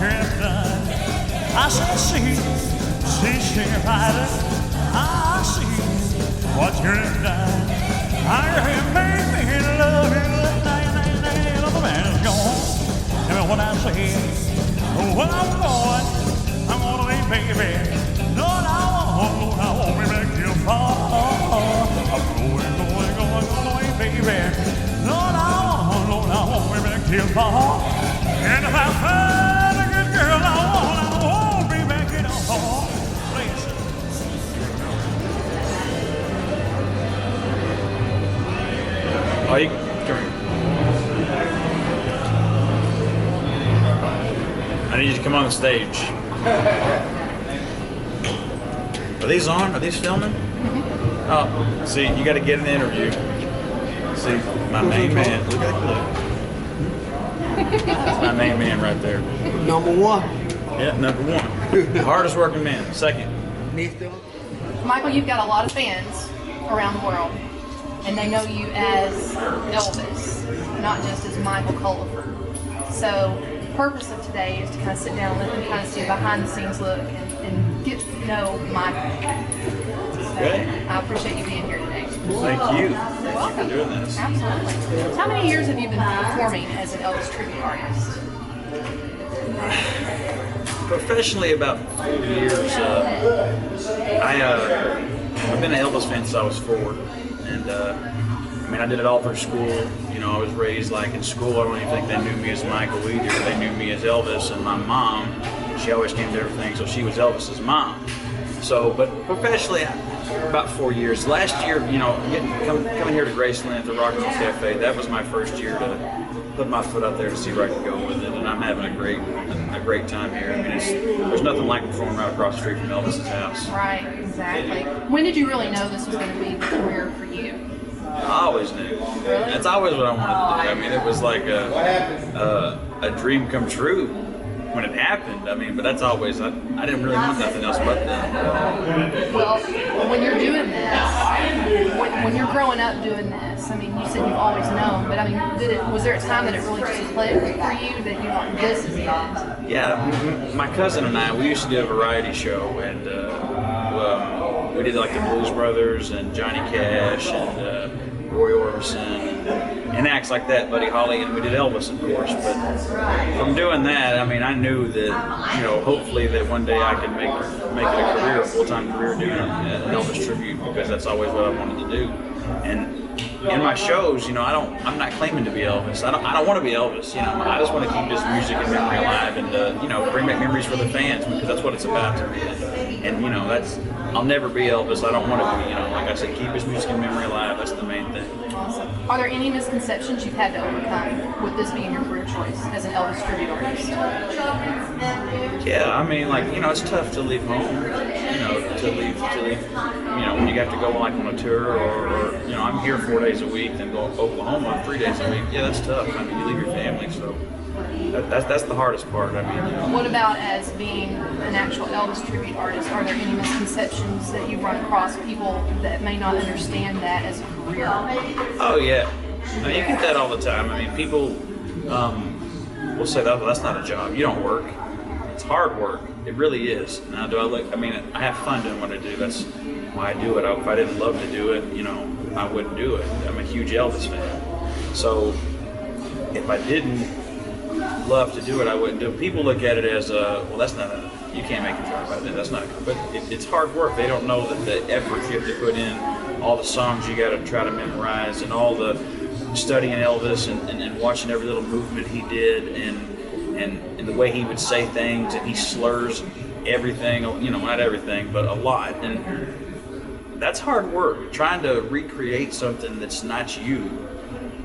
you have done. I said, see, rider. I see what you have done. I have made me love you. The man is gone. And when I say, where I'm going, I'm gonna be baby. Lord, I won't be back too far. I'm going, baby. Lord, I won't be back too far. And if I find a good girl, I won't be back at all. Please. Oh, you come here. I need you to come on the stage. Are these on? Are these filming? Oh, see, you got to get an interview. See, my main man. Look at that. That's my main man right there. Number one. Yeah, number one. The hardest working man. Second. Michael, you've got a lot of fans around the world, and they know you as Elvis, not just as Michael Cullipher. So the purpose of today is to kind of sit down and let them kind of see a behind-the-scenes look and get to know Michael. Okay. I appreciate you being here today. Thank you. Thank you for doing this. Absolutely. How many years have you been performing as an Elvis tribute artist? Professionally, about 4 years. I've been an Elvis fan since I was 4, and I mean, I did it all through school. You know, I was raised like in school. I don't even think they knew me as Michael either. They knew me as Elvis, and my mom, she always came to everything, so she was Elvis's mom. So, but professionally, about 4 years. Last year, you know, coming here to Graceland at the Rock and Roll Cafe, that was my first year to put my foot out there to see where I could go with it, and I'm having a great time here. I mean, there's nothing like performing right across the street from Elvis's house. Right, exactly. When did you really know this was going to be the career for you? I always knew. Really? That's always what I wanted to do. I mean, it was like a dream come true when it happened. I mean, but that's always, I didn't really want nothing else but that. Well, when you're doing this, when you're growing up doing this, I mean, you said you've always known, but I mean, was there a time that it really just clicked for you that you thought this is it? Yeah, my cousin and I, we used to do a variety show, and we did like the Blues Brothers and Johnny Cash and Roy Orbison and acts like that, Buddy Holly, and we did Elvis, of course. But from doing that, I mean, I knew that, you know, hopefully that one day I could make it a career, a full-time career doing an Elvis tribute, because that's always what I wanted to do. And in my shows, you know, I'm not claiming to be Elvis. I don't want to be Elvis. You know, I just want to keep his music and memory alive, and you know, bring back memories for the fans, because that's what it's about to me. And you know, I'll never be Elvis. I don't want to be. You know, like I said, keep his music and memory alive. That's the main thing. Awesome. Are there any misconceptions you've had to overcome with this being your career choice as an Elvis tribute artist? Yeah, I mean, like, you know, it's tough to leave home. You know, to leave. You know, when you have to go like on a tour, or you know, I'm here 4 days a week, then go to Oklahoma 3 days a week. Yeah, that's tough. I mean, you leave your family, so that's the hardest part. I mean, you know. What about as being an actual Elvis tribute artist? Are there any misconceptions that you run across, people that may not understand that as a career? Oh yeah, I mean, you get that all the time. I mean, people will say that's not a job. You don't work. It's hard work. It really is. Now, do I like? I mean, I have fun doing what I do. That's why I do it. If I didn't love to do it, you know, I wouldn't do it. I'm a huge Elvis fan. So if I didn't love to do it, I wouldn't do it. People look at it as well, that's not you can't make a job out of it. That's not, but it's hard work. They don't know that the effort you have to put in, all the songs you got to try to memorize, and all the studying Elvis and watching every little movement he did, and the way he would say things, and he slurs everything, you know, not everything, but a lot. And that's hard work. Trying to recreate something that's not you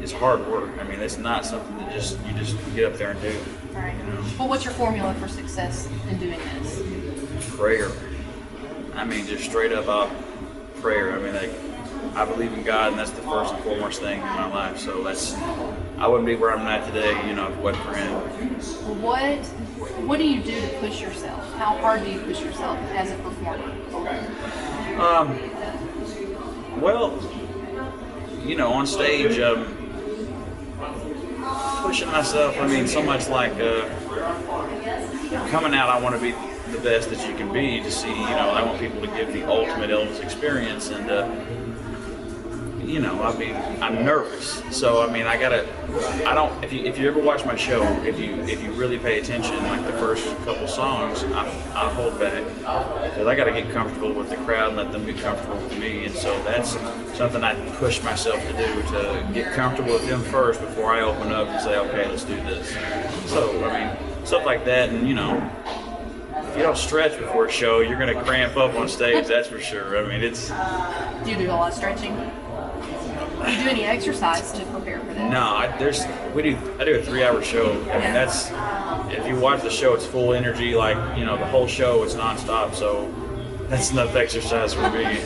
is hard work. I mean, it's not something that you just get up there and do. Right. You know? Well, what's your formula for success in doing this? Prayer. I mean, just straight up prayer. I mean, like, I believe in God, and that's the first and foremost thing in my life. So I wouldn't be where I'm at today, you know, if it wasn't for Him. What do you do to push yourself? How hard do you push yourself as a performer? Well, you know, on stage, pushing myself. I mean, so much like coming out. I want to be the best that you can be. To see, I want people to give the ultimate Elvis experience, and I mean, I'm nervous. So I mean, I don't. If you ever watch my show, if you really pay attention, like the first couple songs, I hold back because I got to get comfortable with the crowd and let them get comfortable with me. And so that's something I push myself to do, to get comfortable with them first before I open up and say, okay, let's do this. So I mean, stuff like that, and if you don't stretch before a show, you're gonna cramp up on stage. That's for sure. I mean, it's. Do you do a lot of stretching? Do you do any exercise to prepare for that? No, I do a 3-hour show. I mean, that's, if you watch the show, it's full energy. Like, the whole show is nonstop. So that's enough exercise for me.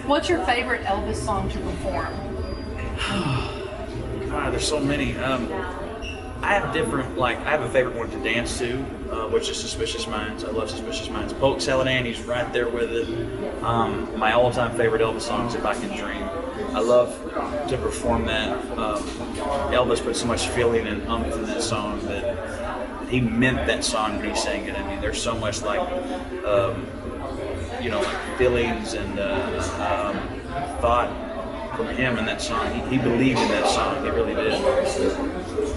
What's your favorite Elvis song to perform? God, there's so many. I have a favorite one to dance to, which is Suspicious Minds. I love Suspicious Minds. Polk Salad Annie's right there with it. My all-time favorite Elvis song is If I Can Dream. I love to perform that. Elvis put so much feeling and umph in that song that he meant that song when he sang it. I mean, there's so much like feelings and thought from him in that song. He believed in that song. He really did.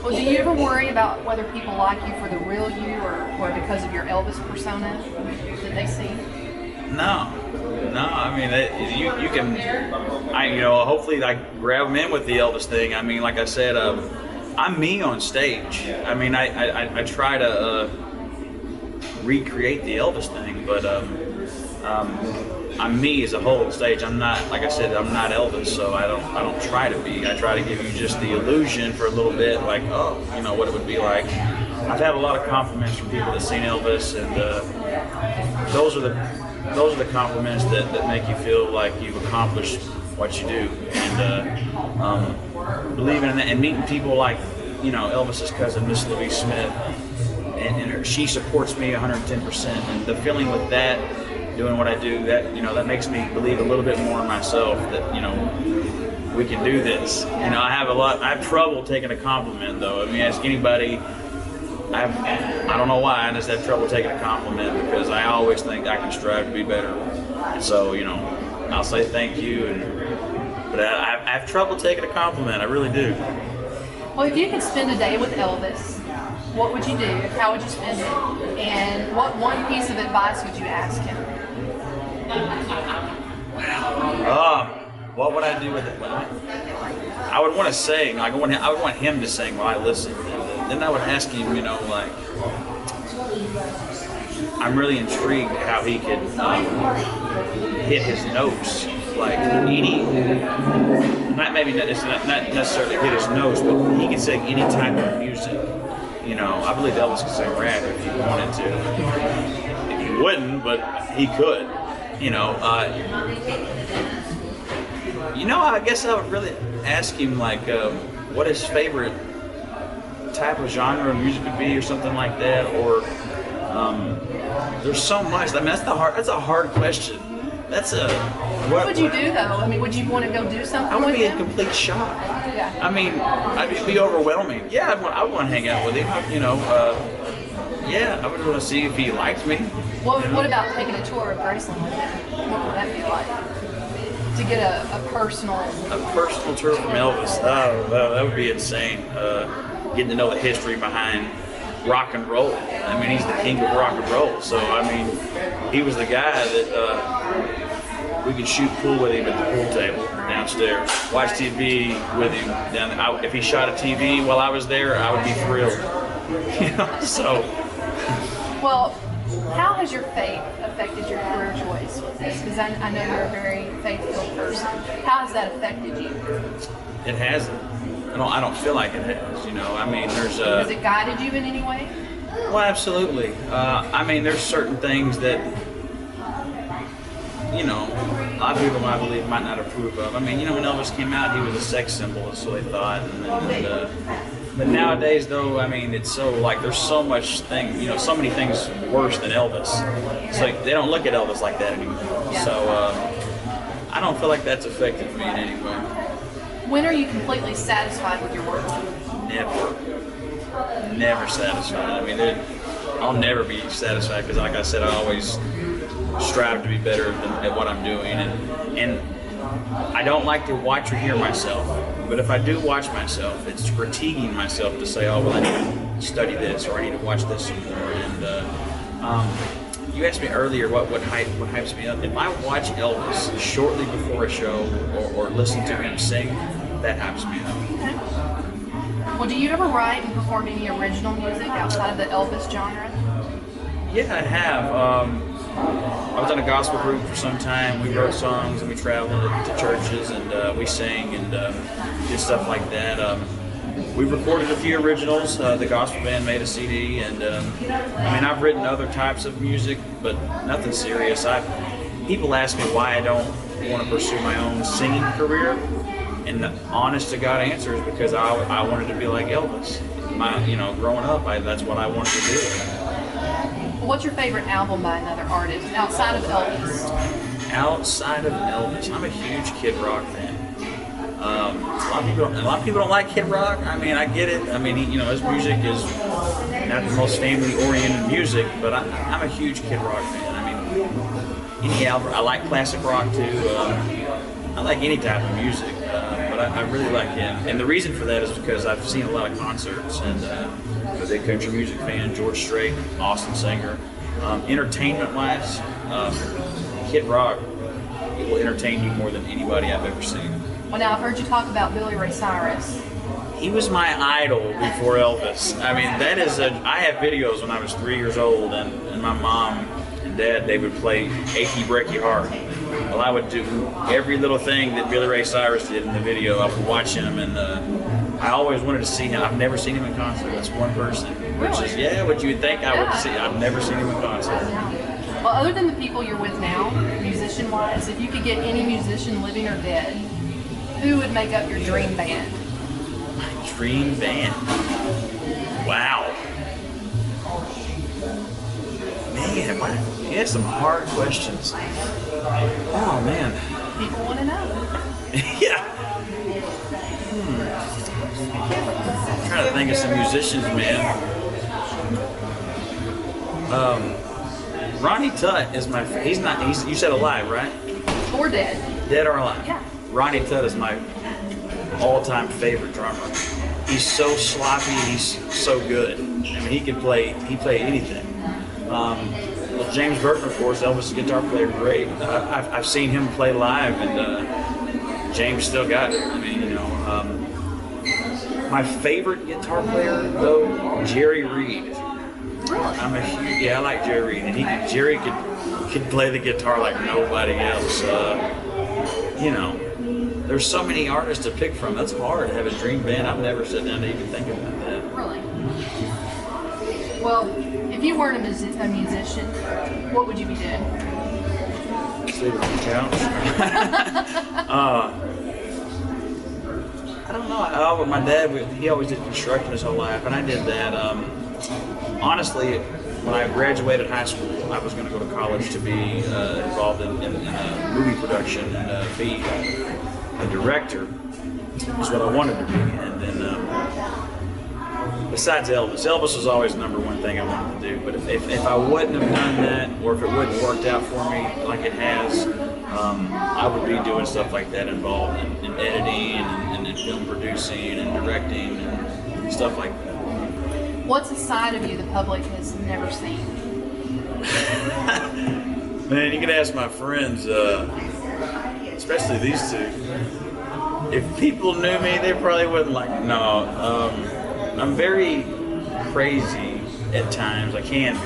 Well, do you ever worry about whether people like you for the real you or because of your Elvis persona that they see? No. I mean, you can. Hopefully, I grab them in with the Elvis thing. I mean, like I said, I'm me on stage. I mean, I try to recreate the Elvis thing, but I'm me as a whole on stage. I'm not, like I said, I'm not Elvis, so I don't try to be. I try to give you just the illusion for a little bit, like, what it would be like. I've had a lot of compliments from people that's seen Elvis, and those are the compliments that make you feel like you've accomplished what you do, and believing in that, and meeting people like Elvis's cousin, Miss Louise Smith, and she supports me 110%, and the feeling with that, doing what I do, that that makes me believe a little bit more in myself that we can do this. I have trouble taking a compliment though. I mean, ask anybody. I don't know why I just have trouble taking a compliment, because I always think I can strive to be better. And so, I'll say thank you, but I have trouble taking a compliment. I really do. Well, if you could spend a day with Elvis, what would you do? How would you spend it? And what one piece of advice would you ask him? What would I do with it? I would want to sing. I would want him to sing while I listen. And then I would ask him, I'm really intrigued how he could hit his notes, like not necessarily hit his notes, but he can sing any type of music. I believe Elvis could sing rap if he wanted to. If he wouldn't, but he could. I guess I would really ask him what his favorite type of genre of music would be, or something like that. Or there's so much. I mean, that's a hard question. What would you do though? I mean, would you want to go do something? I would with be him? in complete shock. Yeah. I mean, it'd be overwhelming. Yeah, I would want to hang out with him. Yeah, I would want to see if he liked me. What about taking a tour of Graceland with him? What would that be like? To get a personal tour from Elvis. Oh, that would be insane. Getting to know the history behind rock and roll. I mean, he's the king of rock and roll. So, I mean, he was the guy that we could shoot pool with him at the pool table downstairs, watch TV with him down there. If he shot a TV while I was there, I would be thrilled. So. Well, how has your faith affected your career choice with this? Because I know you're a very faith-filled person. How has that affected you? It hasn't. I don't feel like it has. I mean, there's a. Has it guided you in any way? Well, absolutely. I mean, there's certain things that a lot of people, I believe, might not approve of. I mean, when Elvis came out, he was a sex symbol, so they thought. But nowadays, though, I mean, it's so there's so much so many things worse than Elvis. So they don't look at Elvis like that anymore. Yeah. So I don't feel like that's affected me in any way. When are you completely satisfied with your work? never satisfied. I mean, I'll never be satisfied because, like I said, I always strive to be better at what I'm doing, and I don't like to watch or hear myself. But if I do watch myself, it's critiquing myself to say, oh, well, I need to study this, or I need to watch this some more. And you asked me earlier what hypes me up. If I watch Elvis shortly before a show or listen to him sing, that hypes me up. Okay. Well, do you ever write and perform any original music outside of the Elvis genre? Yeah, I have. I was in a gospel group for some time. We wrote songs and we traveled to churches and we sang and did stuff like that. We recorded a few originals. The gospel band made a CD, and I mean, I've written other types of music, but nothing serious. People ask me why I don't want to pursue my own singing career, and the honest to God answer is because I wanted to be like Elvis. Growing up, that's what I wanted to do. What's your favorite album by another artist outside of Elvis? Outside of Elvis, I'm a huge Kid Rock fan. A lot of people don't like Kid Rock. I mean, I get it. I mean, his music is not the most family-oriented music, but I'm a huge Kid Rock fan. I mean, any album. I like classic rock too. I like any type of music, but I really like him. And the reason for that is because I've seen a lot of concerts, and I'm a big country music fan. George Strait, awesome singer. Entertainment-wise, Kid Rock will entertain you more than anybody I've ever seen. Well, now I've heard you talk about Billy Ray Cyrus. He was my idol before Elvis. I mean, I have videos when I was 3 years old, and my mom and dad, they would play Achy Breaky Heart. Well, I would do every little thing that Billy Ray Cyrus did in the video. I would watch him, and I always wanted to see him. I've never seen him in concert. That's one person. Which is, what you would think I would see. I've never seen him in concert. Well, other than the people you're with now, musician-wise, if you could get any musician living or dead, who would make up your dream band? My dream band? Wow. Man, you had some hard questions. Oh, man. People want to know. Yeah. I'm trying to think of some musicians, man. Ronnie Tutt is my. You said alive, right? Or dead. Dead or alive? Yeah. Ronnie Tutt is my all-time favorite drummer. He's so sloppy. He's so good. I mean, he played anything. Well, James Burton, of course, Elvis' guitar player, great. I've seen him play live, and James still got it. I mean, my favorite guitar player, though, Jerry Reed. Really? I like Jerry Reed, and Jerry could play the guitar like nobody else. There's so many artists to pick from. That's hard to have a dream band. I've never sat down to even think about that. Really? Well, if you weren't a musician, what would you be doing? Sleeping on the couch. I don't know. My dad, he always did construction his whole life, and I did that. Honestly, when I graduated high school, I was going to go to college to be involved in movie production and be a director. Is what I wanted to be. And then, besides Elvis was always the number one thing I wanted to do. But if I wouldn't have done that, or if it wouldn't have worked out for me like it has, I would be doing stuff like that, involved in editing and in film producing and directing and stuff like that. What's a side of you the public has never seen? Man, you can ask my friends, especially these two. If people knew me, they probably wouldn't like. No, I'm very crazy at times. I can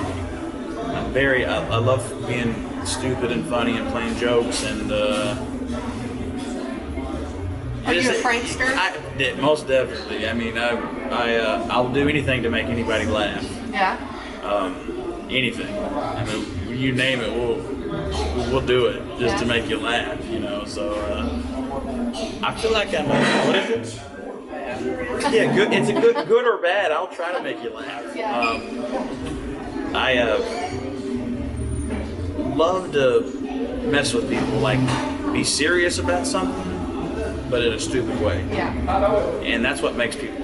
be. I love being stupid and funny and playing jokes and. Are you a prankster? Most definitely. I mean, I'll do anything to make anybody laugh. Yeah. Anything. I mean, you name it, we'll do it just to make you laugh. So I feel like I'm. What is it? Yeah, good. It's a good or bad. I'll try to make you laugh. Yeah. I love to mess with people. Like, be serious about something. but in a stupid way. Yeah. And that's what makes people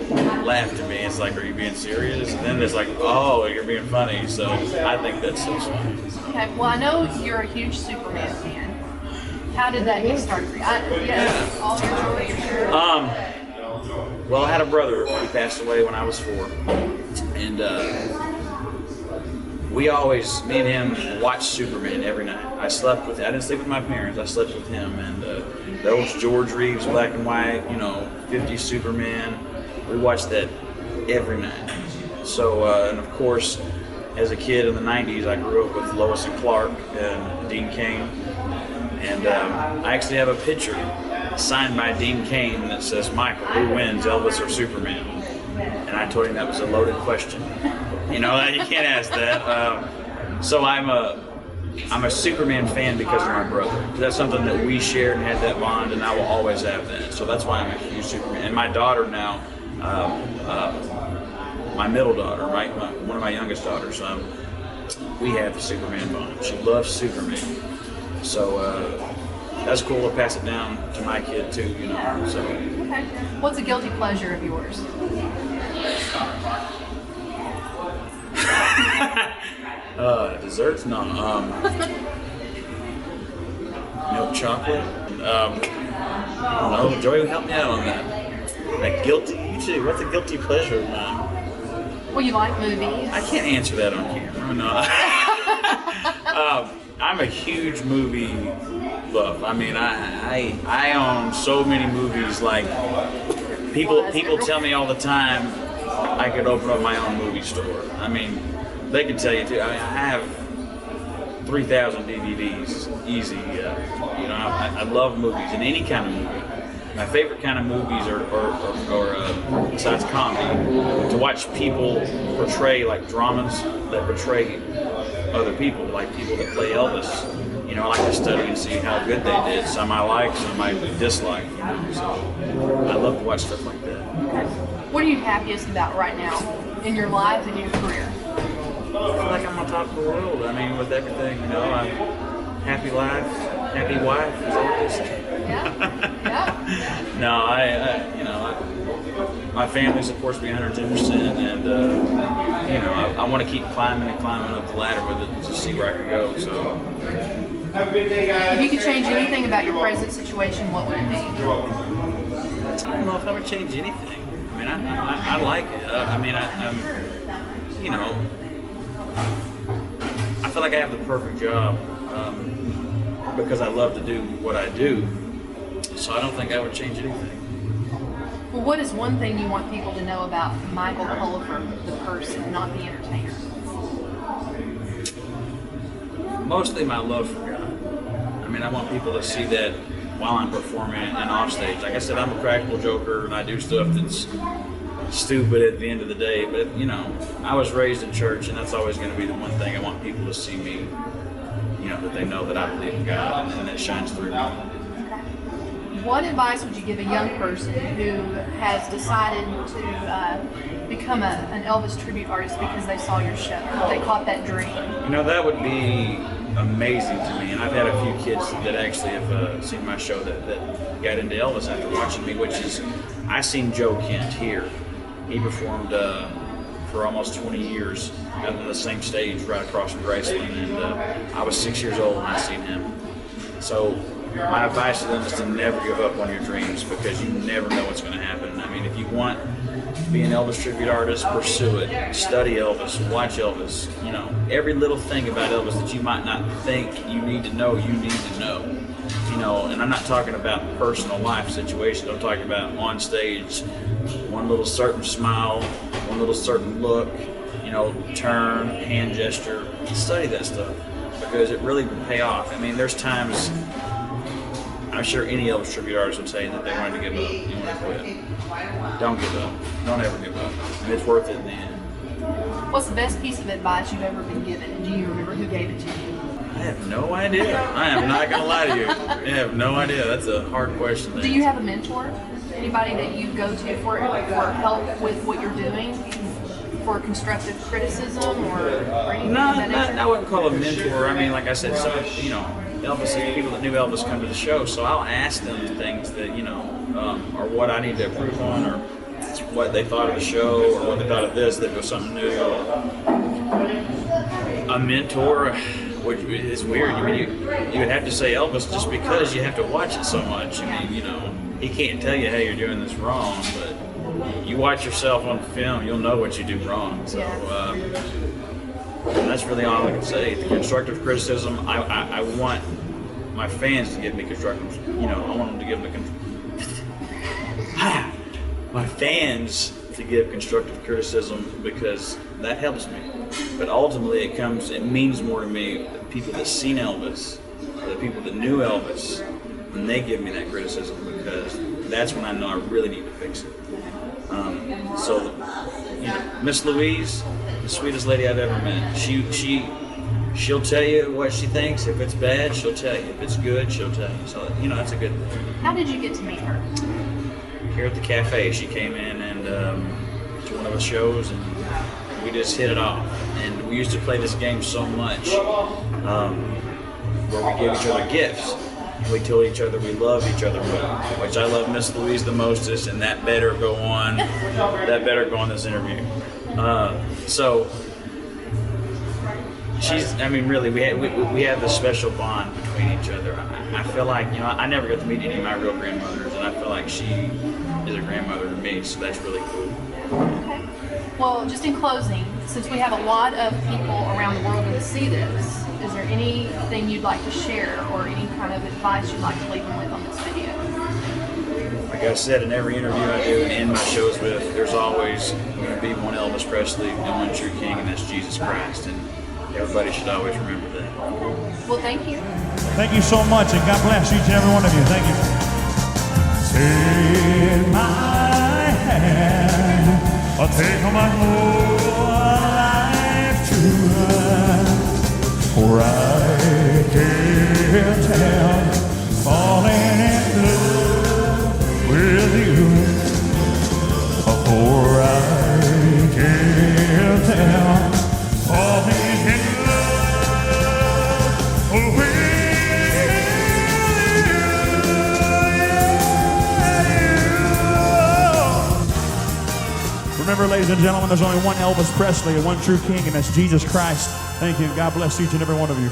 laugh to me. It's like, are you being serious? And then it's like, oh, you're being funny. So I think that's so funny. Okay. Well, I know you're a huge Superman fan. How did that get started for you? All your children, sure. Well, I had a brother. He passed away when I was 4, and me and him watched Superman every night. I didn't sleep with my parents. I slept with him, and those George Reeves black and white, 50s Superman. We watched that every night. So, and of course, as a kid in the 90s, I grew up with Lois and Clark and Dean Cain. And I actually have a picture signed by Dean Cain that says, "Michael, who wins, Elvis or Superman?" And I told him that was a loaded question. You can't ask that. So I'm a Superman fan because of my brother. That's something that we shared and had that bond, and I will always have that. So that's why I'm a huge Superman. And my daughter now, my middle daughter, right, one of my youngest daughters, we have the Superman bond. She loves Superman. So that's cool to pass it down to my kid too, So. Okay. What's a guilty pleasure of yours? Desserts? No. Milk chocolate. No, Joey, help me out on that. You too. What's a guilty pleasure of mine? Well, you like movies. I can't answer that on camera. No. I'm a huge movie buff. I mean, I own so many movies. Like people tell me all the time I could open up my own movie store. I mean, they can tell you too. I mean, I have 3,000 DVDs, easy. I love movies and any kind of movie. My favorite kind of movies are besides comedy, to watch people portray like dramas that portray other people, like people that play Elvis. I like to study and see how good they did. Some I like, some I dislike. So I love to watch stuff like that. Okay. What are you happiest about right now in your life and your career? I feel like I'm on top of the world. I mean, with everything, I'm happy life, happy wife, as always. Yeah. No, my family supports me 110%, and I want to keep climbing up the ladder with it to see where I can go. So, if you could change anything about your present situation, what would it be? I don't know if I would change anything. I mean, I like it. I feel like I have the perfect job because I love to do what I do. So I don't think I would change anything. Well, what is one thing you want people to know about Michael Cullipher, the person, not the entertainer? Mostly my love for God. I mean, I want people to see that while I'm performing and off stage. Like I said, I'm a practical joker and I do stuff that's stupid at the end of the day. But, I was raised in church, and that's always going to be the one thing I want people to see me, that they know that I believe in God and that shines through me. What advice would you give a young person who has decided to become an Elvis tribute artist because they saw your show? They caught that dream. That would be amazing to me. And I've had a few kids that actually have seen my show that got into Elvis after watching me, which is, I seen Joe Kent here. He performed for almost 20 years on the same stage right across from Graceland, and I was 6 years old when I seen him. So my advice to them is to never give up on your dreams, because you never know what's going to happen. I mean, if you want to be an Elvis tribute artist, pursue it. Study Elvis, watch Elvis. Every little thing about Elvis that you might not think you need to know, you need to know. And I'm not talking about personal life situations. I'm talking about on stage, one little certain smile, one little certain look, turn, hand gesture. Study that stuff, because it really will pay off. I mean, there's times, I'm sure any Elvis tribute artist would say that they wanted to give up, you want to quit. Don't give up. Don't ever give up. And it's worth it in the end. What's the best piece of advice you've ever been given, and do you remember who gave it to you? I have no idea. I am not going to lie to you. I have no idea. That's a hard question to Do you have a mentor? Anybody that you go to for help with what you're doing? For constructive criticism or anything? No, I wouldn't call a mentor. I mean, like I said, Elvis, people that knew Elvis come to the show, so I'll ask them things that, or what I need to improve on, or what they thought of the show, or what they thought of this, that was something new. A mentor, which is weird. I mean, you would have to say Elvis just because you have to watch it so much. I mean, he can't tell you, hey, you're doing this wrong, but you watch yourself on film, you'll know what you do wrong. So that's really all I can say. The constructive criticism, I want my fans to give me constructive, I want them to give me my fans to give constructive criticism because that helps me. But ultimately it means more to me the people that seen Elvis, or the people that knew Elvis, when they give me that criticism, because that's when I know I really need to fix it. Miss Louise, the sweetest lady I've ever met. She'll tell you what she thinks. If it's bad, she'll tell you. If it's good, she'll tell you. So, that's a good thing. How did you get to meet her? Here at the cafe, she came in and to one of the shows, and we just hit it off. And we used to play this game so much, where we gave each other gifts. We told each other we love each other more, which I love Miss Louise the mostest, and that better go on. That better go on this interview. So really, we have this special bond between each other. I feel like, I never got to meet any of my real grandmothers, and I feel like she is a grandmother to me, so that's really cool. Okay. Well, just in closing, since we have a lot of people around the world to see this, is there anything you'd like to share or any kind of advice you'd like to leave them with on this video? Like I said, in every interview I do and end my shows with, there's always going to be one Elvis Presley and one true king, and that's Jesus Christ. And everybody should always remember that. Well, thank you. Thank you so much, and God bless each and every one of you. Thank you. Take my hand, I'll take my whole life too. For I can't help falling in love with you. For I can't help falling in love with you. Remember, ladies and gentlemen, there's only one Elvis Presley and one true king, and that's Jesus Christ. Thank you, and God bless each and every one of you.